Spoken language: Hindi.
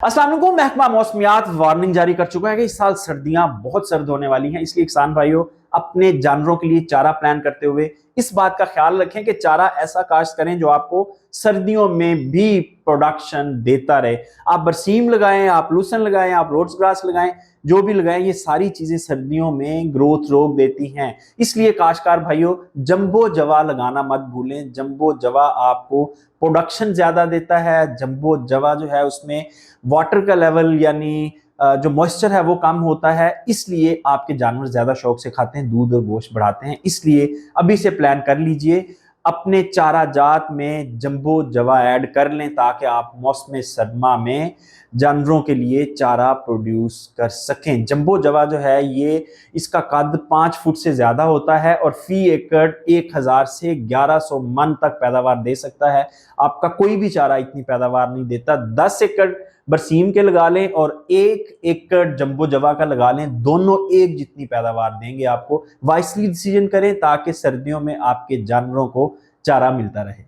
अस्सलाम वालेकुम। महकमा मौसमियात वार्निंग जारी कर चुका है कि इस साल सर्दियां बहुत सर्द होने वाली हैं। इसलिए किसान भाइयों अपने जानवरों के लिए चारा प्लान करते हुए इस बात का ख्याल रखें कि चारा ऐसा काश्त करें जो आपको सर्दियों में भी प्रोडक्शन देता रहे। आप बरसीम लगाएं, आप लूसन लगाएं, आप रोड्स ग्रास लगाएं, जो भी लगाएं, ये सारी चीजें सर्दियों में ग्रोथ रोक देती हैं। इसलिए काश्तकार भाइयों जंबो जवा लगाना मत भूलें। जंबो जवा आपको प्रोडक्शन ज्यादा देता है। जंबो जवा जो है उसमें वाटर का लेवल यानी जो मॉइस्चर है वो कम होता है, इसलिए आपके जानवर ज्यादा शौक से खाते हैं, दूध और गोश्त बढ़ाते हैं। इसलिए अभी से प्लान कर लीजिए, अपने चारा जात में जंबो जवा ऐड कर लें ताकि आप मौसम सरमा में जानवरों के लिए चारा प्रोड्यूस कर सकें। जंबो जवा जो है ये इसका कद 5 फुट से ज्यादा होता है और फी एकड़ 1000 से 1100 मन तक पैदावार दे सकता है। आपका कोई भी चारा इतनी पैदावार नहीं देता। 10 एकड़ बरसीम के लगा लें और 1 एकड़ जंबो जवा का लगा लें, दोनों एक जितनी पैदावार देंगे आपको। वाइसली डिसीजन करें ताकि सर्दियों में आपके जानवरों को चारा मिलता रहे।